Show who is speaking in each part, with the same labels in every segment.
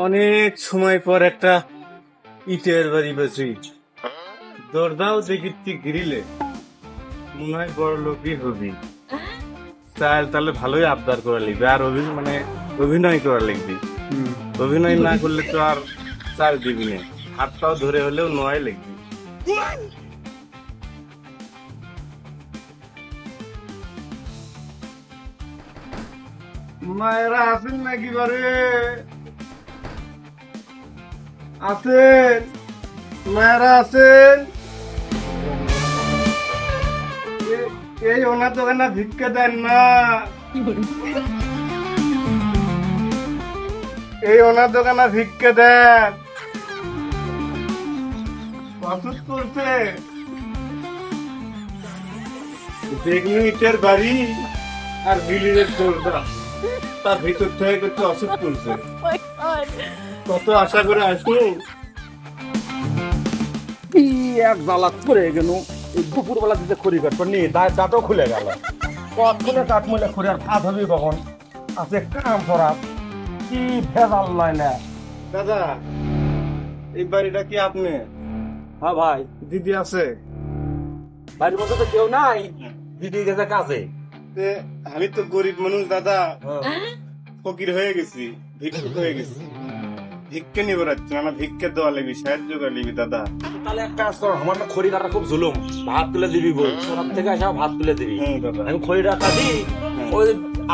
Speaker 1: অনেক সময় পর একটা ইটের বাড়ি বেশি দরদাও দেখি গ্রিলে মনে হয় বড় লোকই হবি। তাহলে ভালোই আবদার করা লিখবি আর অভিনয় করা লিখবি। অভিনয় না করলে তো আর চাল দিবি না, হাত পাও ধরে হলেও নয় লিখবি। মায়েরা আছেন নাকি বারে? আছেন মায়েরা আছেন? এই ওনার দোকানে ভিক্ষা দেন না, এই ওনার দোকানে ভিক্ষা দেন। অসুখ করছে দেখলি ইটের বাড়ি আর বিলির দরজা, তার ভিতর থেকে করতে অসুখ করছে। কত আশা করে আসলো,
Speaker 2: এক জ্বালাত করে গেল। এই দুপুর বেলা দিতে খড়ি কাটবো নি, দাঁতও খুলে গেল। কখনো কাঠ মইলে খড়ি আর ভাত হবে কখন? আছে কাম করা কি ভেজাল নয় না।
Speaker 1: দাদা এই বাড়িটা কি আপনি?
Speaker 2: হ্যাঁ ভাই,
Speaker 1: দিদি আছে?
Speaker 2: বাড়ির মধ্যে তো কেউ নাই, দিদি গেছে কাজে।
Speaker 1: আমি তো গরিব মানুষ দাদা, ফকির হয়ে গেছি, ভিক্ষুক হয়ে গেছি। ভিক্ষে নিয়ে বেড়াচ্ছি না, ভিক্ষে দেওয়া লিবি, সাহায্য করে লিবি দাদা।
Speaker 2: তাহলে এক কাজ কর, আমার না খড়ি কাটা খুব জুলুম, ভাত তুলে দিবি বল, সব থেকে আসা ভাত তুলে দিবি। আমি খড়িটা কাটি, ওই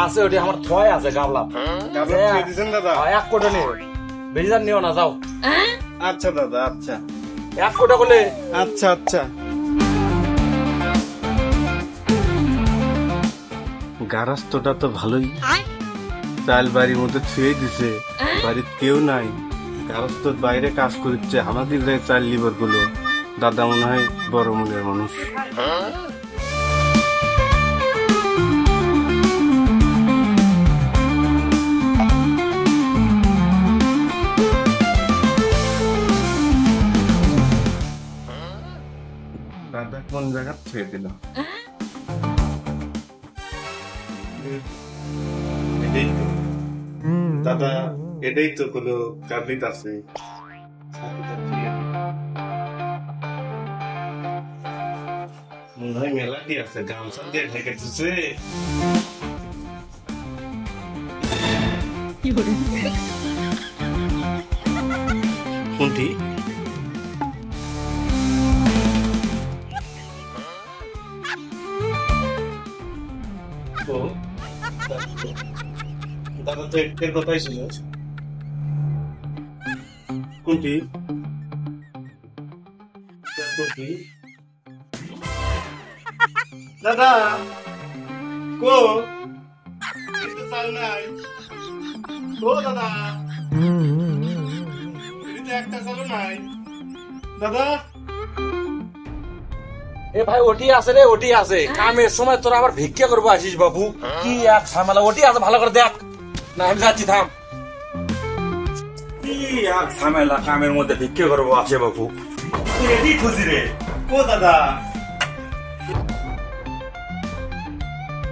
Speaker 2: আছে ওটি আমার থয় আছে গাবলা
Speaker 1: দিচ্ছেন দাদা।
Speaker 2: এক কোটা নিয়ে বেশি দান নিও না, যাও।
Speaker 1: আচ্ছা দাদা, আচ্ছা
Speaker 2: এক কোটা করলে।
Speaker 1: আচ্ছা আচ্ছা। গারাস্তটা তো ভালোই, চাল বাড়ির মধ্যে ছুঁয়ে দিছে, বাড়ির কেউ নাই, গারাস্তর বাইরে কাজ করছে, আমাদের যায় চাল লিবার গুলো। দাদা মনে হয় বড় মনের মানুষ। দাদা কোন জায়গা ছুঁয়ে দিল? এটাই তো দাদা, এটাই তো কোনো কাবিত আছে। মনে হয় মেলাটি আছে, গামছা দিয়ে ঢেকে দিচ্ছে। কোনটি? দাদা তো এর কথাই ছিল। কোনটি? দাদা কো চাল নাই ও দাদা, একটা চালও নাই দাদা।
Speaker 2: এ ভাই ওটি আছে রে, ওটি আছে। কামের সময় তোরা আবার ভিক্ষা করবো আসিস বাবু, কি এক ঝামেলা। ওটি আছে, ভালো করে দেখ না, আমি যাচ্ছি, থাম। কি এক ঝামেলা, কামের মধ্যে ভিক্ষা করবো আসে বাবু। এটি খুশি রে
Speaker 1: ও দাদা,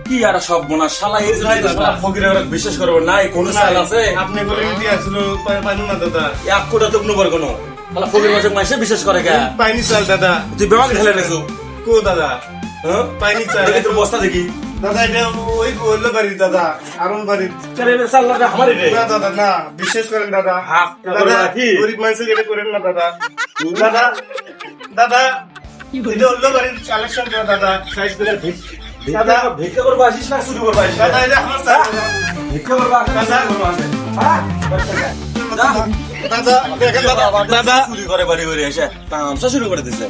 Speaker 2: কি আর সব বোনা শালা, এই ফকির বিশ্বাস করবো নাই কোন সাল আছে।
Speaker 1: আপনি বলে দিতে আসলো পাইনু না দাদা,
Speaker 2: এক কোটা তো নেবার কোনো ফকির মাসে মাসে বিশ্বাস করে গে।
Speaker 1: পাইনি চাল দাদা,
Speaker 2: তুই বেমাক ঢেলে রেছো
Speaker 1: কো দাদা? পাইনি চাল
Speaker 2: তোর বস্তা দেখি
Speaker 1: দাদা, এটা ওই বললো বাড়ির দাদা, আরন বাড়ির না দাদা, না বিশ্বাস করেন দাদা। দাদা গরিব মানুষের এটা করেন না দাদা। দাদা দাদা এটা অন্য বাড়ির কালেকশন করা দাদা, সাইজ করে
Speaker 2: দাদা ভিক্ষা করবো আসিস না চুরি করবো আসিস?
Speaker 1: দাদা এটা আমার চাল,
Speaker 2: ভিক্ষা করবো
Speaker 1: দাদা দেখেন দাদা, দাদা
Speaker 2: চুরি করে বাড়ি বাড়ি এসে তামসা শুরু করে দিচ্ছে।